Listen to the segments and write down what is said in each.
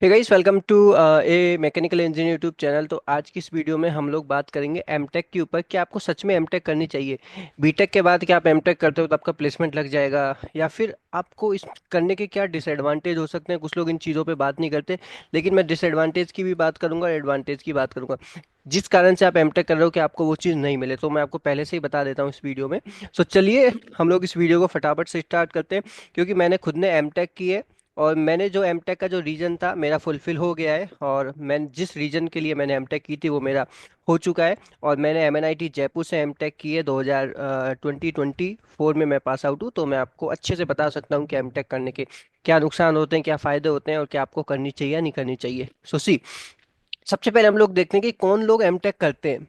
Hey guys, welcome to a mechanical engineer YouTube channel. तो आज की इस वीडियो में हम लोग बात करेंगे एमटेक के ऊपर कि आपको सच में एमटेक करनी चाहिए। बीटेक के बाद क्या आप एमटेक करते हो तो आपका प्लेसमेंट लग जाएगा, या फिर आपको इस करने के क्या डिसएडवांटेज हो सकते हैं। कुछ लोग इन चीज़ों पे बात नहीं करते, लेकिन मैं डिसएडवांटेज की भी बात करूंगा, एडवांटेज की बात करूंगा। जिस कारण से आप एमटेक कर रहे हो कि आपको वो चीज़ नहीं मिले, तो मैं आपको पहले से ही बता देता हूँ इस वीडियो में। सो चलिए हम लोग इस वीडियो को फटाफट से स्टार्ट करते हैं, क्योंकि मैंने खुद ने एमटेक की है और मैंने जो एमटेक का जो रीजन था मेरा फुलफिल हो गया है, और मैं जिस रीजन के लिए मैंने एमटेक की थी वो मेरा हो चुका है। और मैंने एमएनआईटी जयपुर से एमटेक की है। 2024 में मैं पास आउट हूँ, तो मैं आपको अच्छे से बता सकता हूँ कि एमटेक करने के क्या नुकसान होते हैं, क्या फ़ायदे होते हैं, और क्या आपको करनी चाहिए या नहीं करनी चाहिए। सो सी, सबसे पहले हम लोग देखते हैं कि कौन लोग एमटेक करते हैं,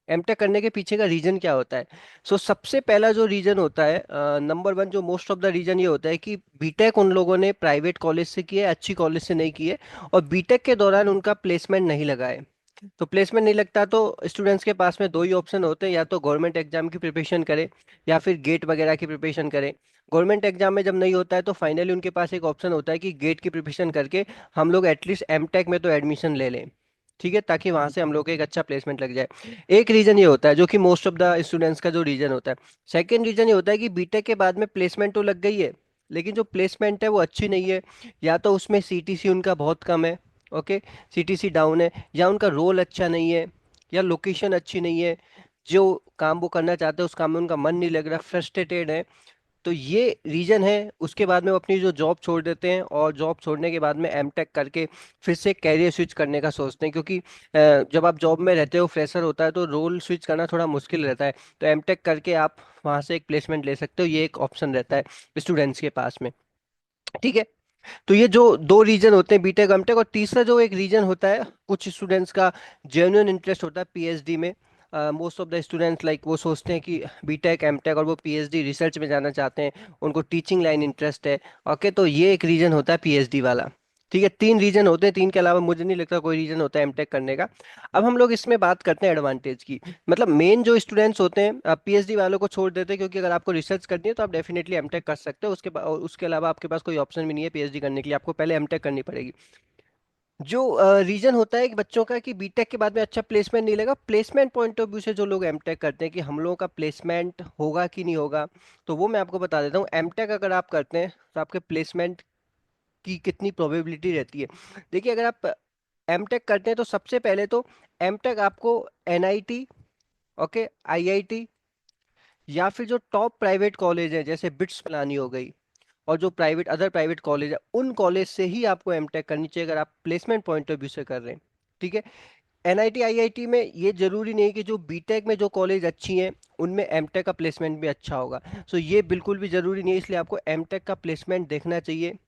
एमटेक करने के पीछे का रीजन क्या होता है। सो सबसे पहला जो रीजन होता है, नंबर वन, जो मोस्ट ऑफ द रीजन ये होता है कि बीटेक उन लोगों ने प्राइवेट कॉलेज से किया है, अच्छी कॉलेज से नहीं की है, और बीटेक के दौरान उनका प्लेसमेंट नहीं लगा है। तो प्लेसमेंट नहीं लगता तो स्टूडेंट्स के पास में दो ही ऑप्शन होते हैं, या तो गवर्नमेंट एग्जाम की प्रिपरेशन करें या फिर गेट वगैरह की प्रिपरेशन करें। गवर्नमेंट एग्जाम में जब नहीं होता है तो फाइनली उनके पास एक ऑप्शन होता है कि गेट की प्रिपरेशन करके हम लोग एटलीस्ट एमटेक में तो एडमिशन ले लें, ठीक है, ताकि वहां से हम लोग को एक अच्छा प्लेसमेंट लग जाए। एक रीजन ये होता है जो कि मोस्ट ऑफ द स्टूडेंट्स का जो रीजन होता है। सेकंड रीजन ये होता है कि बीटेक के बाद में प्लेसमेंट तो लग गई है, लेकिन जो प्लेसमेंट है वो अच्छी नहीं है, या तो उसमें सीटीसी उनका बहुत कम है, ओके, सीटीसी डाउन है, या उनका रोल अच्छा नहीं है, या लोकेशन अच्छी नहीं है, जो काम वो करना चाहते हैं उस काम में उनका मन नहीं लग रहा, फ्रस्ट्रेटेड है। तो ये रीजन है। उसके बाद में वो अपनी जो जॉब छोड़ देते हैं, और जॉब छोड़ने के बाद में एमटेक करके फिर से कैरियर स्विच करने का सोचते हैं, क्योंकि जब आप जॉब में रहते हो, फ्रेशर होता है, तो रोल स्विच करना थोड़ा मुश्किल रहता है। तो एमटेक करके आप वहां से एक प्लेसमेंट ले सकते हो, ये एक ऑप्शन रहता है स्टूडेंट्स के पास में, ठीक है। तो ये जो दो रीजन होते हैं, बीटेक एमटेक, और तीसरा जो एक रीजन होता है, कुछ स्टूडेंट्स का जेन्युइन इंटरेस्ट होता है पीएचडी में। Most of the students like वो सोचते हैं कि बीटेक एमटेक और वो पीएचडी रिसर्च में जाना चाहते हैं, उनको टीचिंग लाइन इंटरेस्ट है। ओके, तो ये एक रीजन होता है पीएचडी वाला, ठीक है। तीन रीजन होते हैं, तीन के अलावा मुझे नहीं लगता कोई रीजन होता है एमटेक करने का। अब हम लोग इसमें बात करते हैं एडवांटेज की। मतलब मेन जो स्टूडेंट्स होते हैं पीएचडी वालों को छोड़ देते हैं, क्योंकि अगर आपको रिसर्च करनी है तो आप डेफिनेटली एमटेक कर सकते हो, उसके अलावा आपके पास कोई ऑप्शन भी नहीं है पीएचडी करने के लिए, आपको पहले एमटेक करनी पड़ेगी। जो रीजन होता है कि बच्चों का कि बीटेक के बाद में अच्छा प्लेसमेंट नहीं लगा, प्लेसमेंट पॉइंट ऑफ व्यू से जो लोग एमटेक करते हैं कि हम लोगों का प्लेसमेंट होगा कि नहीं होगा, तो वो मैं आपको बता देता हूँ। एमटेक अगर आप करते हैं तो आपके प्लेसमेंट की कितनी प्रोबेबिलिटी रहती है। देखिए, अगर आप एमटेक करते हैं तो सबसे पहले तो एमटेक आपको एनआईटी, ओके, आईआईटी, या फिर जो टॉप प्राइवेट कॉलेज है जैसे बिट्स पिलानी हो गई, और जो प्राइवेट अदर प्राइवेट कॉलेज है, उन कॉलेज से ही आपको एमटेक करनी चाहिए अगर आप प्लेसमेंट पॉइंट ऑफ व्यू से कर रहे हैं, ठीक है। एनआईटी आईआईटी में ये जरूरी नहीं कि जो बीटेक में जो कॉलेज अच्छी हैं उनमें एमटेक का प्लेसमेंट भी अच्छा होगा। सो ये बिल्कुल भी जरूरी नहीं है, इसलिए आपको एमटेक का प्लेसमेंट देखना चाहिए।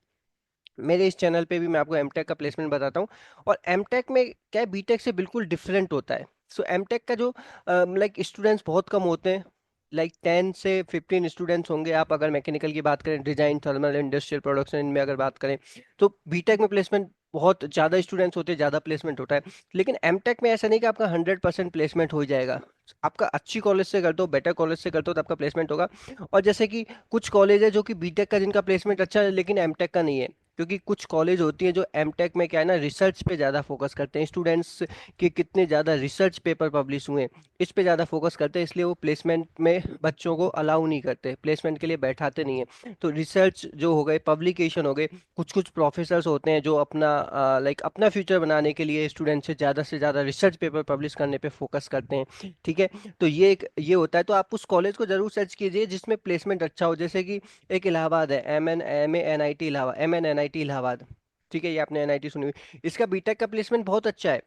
मेरे इस चैनल पे भी मैं आपको एमटेक का प्लेसमेंट बताता हूँ। और एमटेक में क्या है, बीटेक से बिल्कुल डिफरेंट होता है। सो एमटेक का जो लाइक स्टूडेंट्स बहुत कम होते हैं, लाइक 10 से 15 स्टूडेंट्स होंगे। आप अगर मैकेनिकल की बात करें, डिजाइन, थर्मल, इंडस्ट्रियल प्रोडक्शन, इनमें अगर बात करें, तो बीटेक में प्लेसमेंट बहुत ज़्यादा स्टूडेंट्स होते हैं, ज़्यादा प्लेसमेंट होता है। लेकिन एमटेक में ऐसा नहीं कि आपका 100% प्लेसमेंट हो जाएगा। आपका अच्छी कॉलेज से कर दो, बेटर कॉलेज से कर दो, तो आपका प्लेसमेंट होगा। और जैसे कि कुछ कॉलेज है जो कि बीटेक का जिनका प्लेसमेंट अच्छा है लेकिन एमटेक का नहीं है, क्योंकि कुछ कॉलेज होती है जो एमटेक में क्या है ना, रिसर्च पे ज़्यादा फोकस करते हैं, स्टूडेंट्स के कितने ज़्यादा रिसर्च पेपर पब्लिश हुए हैं इस पे ज़्यादा फोकस करते हैं, इसलिए वो प्लेसमेंट में बच्चों को अलाउ नहीं करते, प्लेसमेंट के लिए बैठाते नहीं है। तो रिसर्च जो हो गए, पब्लिकेशन हो गए, कुछ कुछ प्रोफेसर्स होते हैं जो अपना लाइक अपना फ्यूचर बनाने के लिए स्टूडेंट से ज़्यादा रिसर्च पेपर पब्लिश करने पे फोकस करते हैं, ठीक है। तो ये होता है। तो आप उस कॉलेज को जरूर सर्च कीजिए जिसमें प्लेसमेंट अच्छा हो, जैसे कि एक इलाहाबाद है, M A N I T Allahabad, MN NIT Allahabad, ठीक है, ये आपने एनआईटी सुनी हुई। इसका बीटेक का प्लेसमेंट बहुत अच्छा है,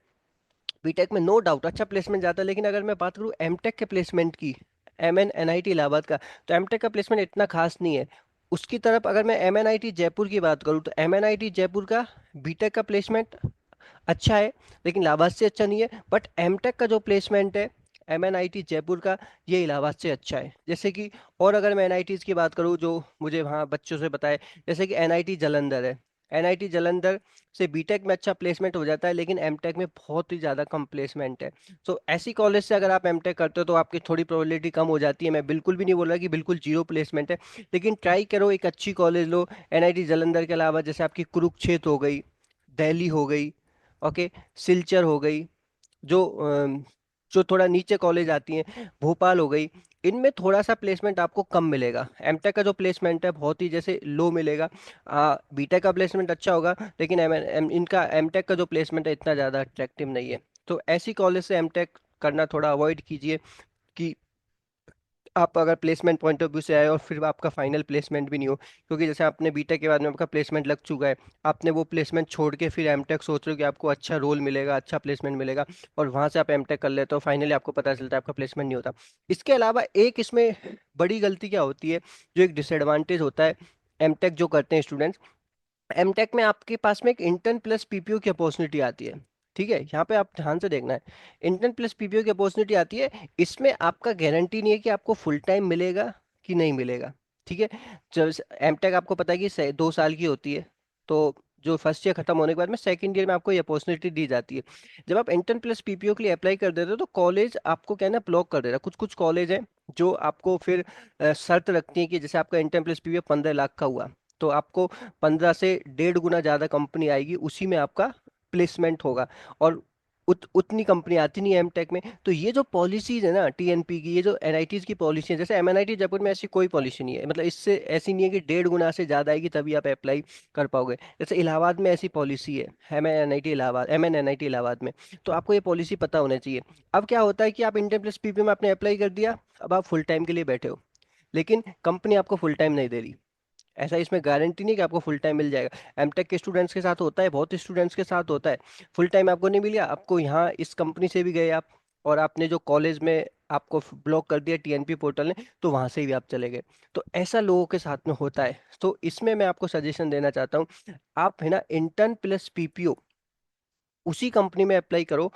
बीटेक में नो डाउट अच्छा प्लेसमेंट जाता है। लेकिन अगर मैं बात करूँ एमटेक के प्लेसमेंट की, MN NIT इलाहाबाद का, तो एमटेक का प्लेसमेंट इतना खास नहीं है। उसकी तरफ अगर मैं MNIT जयपुर की बात करूँ, तो MNIT जयपुर का बीटेक का प्लेसमेंट अच्छा है, लेकिन इलाहाबाद से अच्छा नहीं है। बट एमटेक का जो प्लेसमेंट है MNIT जयपुर का, ये इलाहाबाद से अच्छा है। जैसे कि, और अगर मैं एनआईटीज की बात करूँ जो मुझे वहाँ बच्चों से बताए, जैसे कि एनआईटी जालंधर है, एनआईटी जालंधर से बीटेक में अच्छा प्लेसमेंट हो जाता है, लेकिन एमटेक में बहुत ही ज़्यादा कम प्लेसमेंट है। तो ऐसी कॉलेज से अगर आप एमटेक करते हो तो आपकी थोड़ी प्रोबेबिलिटी कम हो जाती है। मैं बिल्कुल भी नहीं बोल रहा कि बिल्कुल जीरो प्लेसमेंट है, लेकिन ट्राई करो, एक अच्छी कॉलेज लो। एनआईटी जालंधर के अलावा जैसे आपकी कुरुक्षेत्र हो गई, दिल्ली हो गई, ओके, सिलचर हो गई, जो जो थोड़ा नीचे कॉलेज आती हैं, भोपाल हो गई, इनमें थोड़ा सा प्लेसमेंट आपको कम मिलेगा। एमटेक का जो प्लेसमेंट है बहुत ही जैसे लो मिलेगा। बीटेक का प्लेसमेंट अच्छा होगा, लेकिन इनका एमटेक का जो प्लेसमेंट है इतना ज़्यादा अट्रैक्टिव नहीं है। तो ऐसी कॉलेज से एमटेक करना थोड़ा अवॉइड कीजिए, कि आप अगर प्लेसमेंट पॉइंट ऑफ व्यू से आए और फिर आपका फाइनल प्लेसमेंट भी नहीं हो, क्योंकि जैसे आपने बीटेक के बाद में आपका प्लेसमेंट लग चुका है, आपने वो प्लेसमेंट छोड़ के फिर एमटेक सोच रहे हो कि आपको अच्छा रोल मिलेगा, अच्छा प्लेसमेंट मिलेगा, और वहां से आप एमटेक कर लेते हो, फाइनली आपको पता चलता है आपका प्लेसमेंट नहीं होता। इसके अलावा एक इसमें बड़ी गलती क्या होती है, जो एक डिसएडवांटेज होता है एमटेक जो करते हैं स्टूडेंट्स, एमटेक में आपके पास में एक इंटर्न प्लस पीपीओ की अपॉर्चुनिटी आती है। ठीक है, यहाँ पे आप ध्यान से देखना है, इंटर्न प्लस पीपीओ की अपॉर्चुनिटी आती है, इसमें आपका गारंटी नहीं है कि आपको फुल टाइम मिलेगा कि नहीं मिलेगा। ठीक है, जब एमटेक आपको पता है कि 2 साल की होती है, तो जो फर्स्ट ईयर खत्म होने के बाद में सेकंड ईयर में आपको ये अपॉर्चुनिटी दी जाती है। जब आप इंटर्न प्लस पीपीओ के लिए अप्लाई कर देते हो तो कॉलेज आपको क्या है ना, ब्लॉक कर देता है। कुछ कुछ कॉलेज है जो आपको फिर शर्त रखती है कि जैसे आपका इंटर्न प्लस पीपीओ 15 लाख का हुआ, तो आपको 15 से 1.5 गुना ज्यादा कंपनी आएगी, उसी में आपका प्लेसमेंट होगा। और उतनी कंपनी आती नहीं है एमटेक में। तो ये जो पॉलिसीज है ना टीएनपी की, ये जो एनआईटीज की पॉलिसी है, जैसे एमएनआईटी जयपुर में ऐसी कोई पॉलिसी नहीं है, मतलब इससे ऐसी नहीं है कि 1.5 गुना से ज्यादा आएगी तभी आप अप्लाई कर पाओगे। जैसे इलाहाबाद में ऐसी पॉलिसी है, एमएनएनआईटी इलाहाबाद में, तो आपको ये पॉलिसी पता होना चाहिए। अब क्या होता है कि आप इंटर प्लस पीपी में आपने अप्लाई कर दिया, अब आप फुल टाइम के लिए बैठे हो, लेकिन कंपनी आपको फुल टाइम नहीं दे रही। ऐसा इसमें गारंटी नहीं कि आपको फुल टाइम मिल जाएगा। एमटेक के स्टूडेंट्स के साथ होता है, बहुत स्टूडेंट्स के साथ होता है, फुल टाइम आपको नहीं मिला, आपको यहाँ इस कंपनी से भी गए आप, और आपने जो कॉलेज में आपको ब्लॉक कर दिया टीएनपी पोर्टल ने, तो वहां से भी आप चले गए। तो ऐसा लोगों के साथ में होता है। तो इसमें मैं आपको सजेशन देना चाहता हूँ, आप है ना इंटर्न प्लस पीपीओ उसी कंपनी में अप्लाई करो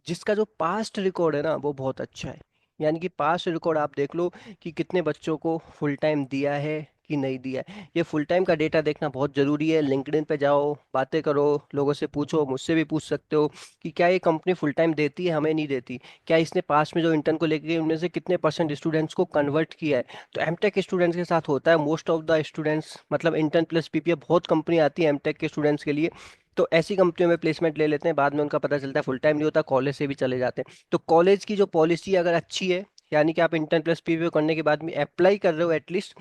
जिसका जो पास्ट रिकॉर्ड है ना वो बहुत अच्छा है। यानी कि पास्ट रिकॉर्ड आप देख लो कि कितने बच्चों को फुल टाइम दिया है कि नहीं दिया है। ये फुल टाइम का डेटा देखना बहुत जरूरी है। लिंक्डइन पे जाओ, बातें करो, लोगों से पूछो, मुझसे भी पूछ सकते हो कि क्या ये कंपनी फुल टाइम देती है, हमें नहीं देती, क्या इसने पास में जो इंटर्न को लेके गई उनमें से कितने परसेंट स्टूडेंट्स को कन्वर्ट किया है। तो एमटेक स्टूडेंट्स के साथ होता है, मोस्ट ऑफ द स्टूडेंट्स, मतलब इंटर्न प्लस पीपीए बहुत कंपनी आती है एमटेक के स्टूडेंट्स के लिए, तो ऐसी कंपनियों में प्लेसमेंट ले लेते हैं, बाद में उनका पता चलता है फुल टाइम नहीं होता, कॉलेज से भी चले जाते हैं। तो कॉलेज की जो पॉलिसी अगर अच्छी है, यानी कि आप इंटर्न प्लस पीवीओ करने के बाद में अप्लाई कर रहे हो एटलीस्ट,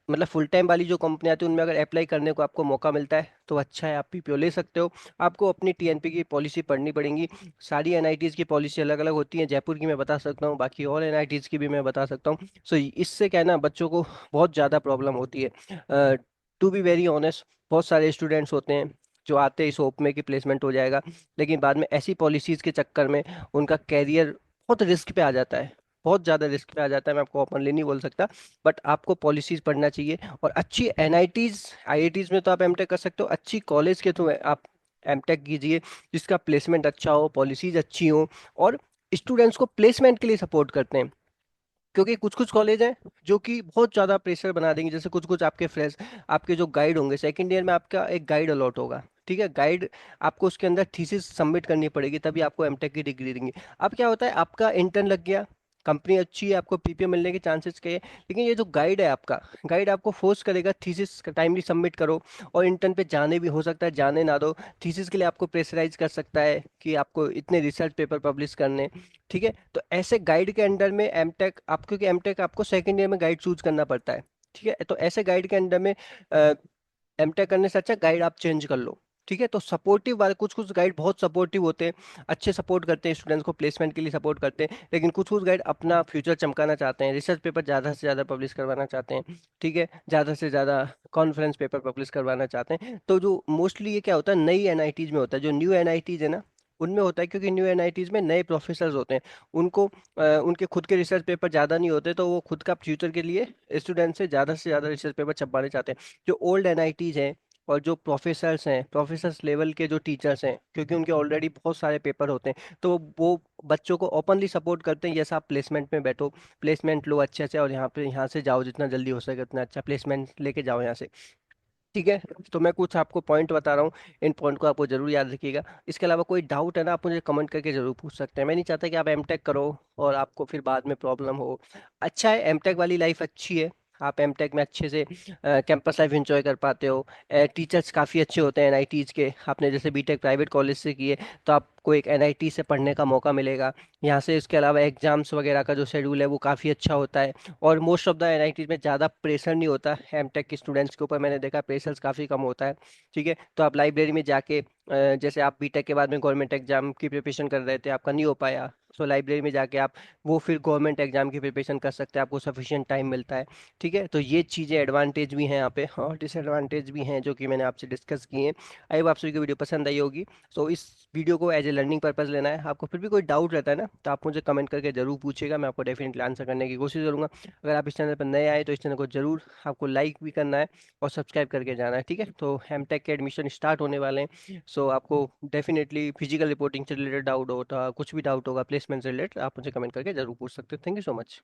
मतलब फुल टाइम वाली जो कंपनी आती है उनमें अगर अप्लाई करने को आपको मौका मिलता है तो अच्छा है, आप पीपीओ ले सकते हो। आपको अपनी टीएनपी की पॉलिसी पढ़नी पड़ेगी। सारी एनआईटीज की पॉलिसी अलग अलग होती है, जयपुर की मैं बता सकता हूँ, बाकी और एनआईटीज की भी मैं बता सकता हूँ। सो इससे क्या है ना, बच्चों को बहुत ज़्यादा प्रॉब्लम होती है। टू बी वेरी ऑनेस्ट, बहुत सारे स्टूडेंट्स होते हैं जो आते हैं इस होप में कि प्लेसमेंट हो जाएगा, लेकिन बाद में ऐसी पॉलिसीज के चक्कर में उनका कैरियर बहुत रिस्क पे आ जाता है, बहुत ज़्यादा रिस्क पे आ जाता है। मैं आपको ओपनली नहीं बोल सकता, बट आपको पॉलिसीज पढ़ना चाहिए। और अच्छी एनआईटीज आईआईटीज में तो आप एमटेक कर सकते हो, अच्छी कॉलेज के थ्रू आप एमटेक कीजिए जिसका प्लेसमेंट अच्छा हो, पॉलिसीज अच्छी हो, और स्टूडेंट्स को प्लेसमेंट के लिए सपोर्ट करते हैं। क्योंकि कुछ कुछ कॉलेज हैं जो कि बहुत ज़्यादा प्रेशर बना देंगे। जैसे कुछ कुछ आपके फ्रेंड्स, आपके जो गाइड होंगे सेकंड ईयर में, आपका एक गाइड अलॉट होगा, ठीक है, गाइड आपको उसके अंदर थीसिस सबमिट करनी पड़ेगी, तभी आपको एमटेक की डिग्री देंगे। अब क्या होता है, आपका इंटर्न लग गया, कंपनी अच्छी है, आपको पीपीओ मिलने के चांसेस के हैं, लेकिन ये जो गाइड है आपका, गाइड आपको फोर्स करेगा थीसिस टाइमली सबमिट करो, और इंटर्न पे जाने भी हो सकता है जाने ना दो, थीसिस के लिए आपको प्रेशराइज कर सकता है कि आपको इतने रिसर्च पेपर पब्लिश करने। ठीक है, तो ऐसे गाइड के अंडर में एमटेक आप, क्योंकि एमटेक आपको सेकंड ईयर में गाइड चूज करना पड़ता है, ठीक है, तो ऐसे गाइड के अंडर में एमटेक करने से अच्छा गाइड आप चेंज कर लो। ठीक है, तो सपोर्टिव वाले कुछ कुछ गाइड बहुत सपोर्टिव होते हैं, अच्छे सपोर्ट करते हैं स्टूडेंट्स को, प्लेसमेंट के लिए सपोर्ट करते हैं, लेकिन कुछ कुछ गाइड अपना फ्यूचर चमकाना चाहते हैं, रिसर्च पेपर ज़्यादा से ज़्यादा पब्लिश करवाना चाहते हैं, ठीक है, ज़्यादा से ज़्यादा कॉन्फ्रेंस पेपर पब्लिश करवाना चाहते हैं। तो जो मोस्टली ये क्या होता है, नई एनआईटीज में होता है, जो न्यू एनआईटीज है ना, उनमें होता है, क्योंकि न्यू एनआईटीज में नए प्रोफेसर्स होते हैं, उनको उनके खुद के रिसर्च पेपर ज़्यादा नहीं होते, तो वो खुद का फ्यूचर के लिए स्टूडेंट से ज़्यादा रिसर्च पेपर छपवाने चाहते हैं। जो ओल्ड एनआईटीज हैं और जो प्रोफेसर्स हैं, प्रोफेसर्स लेवल के जो टीचर्स हैं, क्योंकि उनके ऑलरेडी बहुत सारे पेपर होते हैं, तो वो बच्चों को ओपनली सपोर्ट करते हैं, यस आप प्लेसमेंट में बैठो, प्लेसमेंट लो अच्छे से, और यहाँ से जाओ, जितना जल्दी हो सके उतना अच्छा प्लेसमेंट लेके जाओ यहाँ से। ठीक है, तो मैं कुछ आपको पॉइंट बता रहा हूँ, इन पॉइंट को आपको जरूर याद रखिएगा। इसके अलावा कोई डाउट है ना, आप मुझे कमेंट करके जरूर पूछ सकते हैं। मैं नहीं चाहता कि आप एमटेक करो और आपको फिर बाद में प्रॉब्लम हो। अच्छा है, एमटेक वाली लाइफ अच्छी है, आप एमटेक में अच्छे से कैंपस लाइफ एंजॉय कर पाते हो। टीचर्स काफ़ी अच्छे होते हैं एनआईटीज़ के। आपने जैसे बीटेक प्राइवेट कॉलेज से किए तो आपको एक एनआईटी से पढ़ने का मौका मिलेगा यहाँ से। इसके अलावा एग्जाम्स वगैरह का जो शेड्यूल है वो काफ़ी अच्छा होता है। और मोस्ट ऑफ द एनआईटी में ज़्यादा प्रेशर नहीं होता एमटेक के स्टूडेंट्स के ऊपर, मैंने देखा प्रेशर्स काफ़ी कम होता है। ठीक है, तो आप लाइब्रेरी में जाके जैसे आप बीटेक के बाद में गवर्नमेंट एग्जाम की प्रिपरेशन कर रहे थे, आपका नहीं हो पाया, सो लाइब्रेरी में जाके आप वो फिर गवर्नमेंट एग्जाम की प्रिपरेशन कर सकते हैं, आपको सफिशिएंट टाइम मिलता है। ठीक है, तो ये चीज़ें एडवांटेज भी हैं यहाँ पे और डिसएडवांटेज भी हैं जो कि मैंने आपसे डिस्कस किए हैं। आई होप आप सभी को वीडियो पसंद आई होगी। तो इस वीडियो को एज ए लर्निंग पर्पज लेना है। आपको फिर भी कोई डाउट रहता है ना, तो आप मुझे कमेंट करके जरूर पूछेगा, मैं आपको डेफिनेटली आंसर करने की कोशिश करूंगा। अगर आप इस चैनल पर नए आए तो इस चैनल को जरूर आपको लाइक भी करना है और सब्सक्राइब करके जाना है। ठीक है, तो एमटेक के एडमिशन स्टार्ट होने वाले हैं। सो आपको डेफिनेटली फिजिकल रिपोर्टिंग से रिलेटेड डाउट होता, कुछ भी डाउट होगा प्लेसमेंट से रिलेटेड, आप मुझे कमेंट करके जरूर पूछ सकते हो। Thank you so much.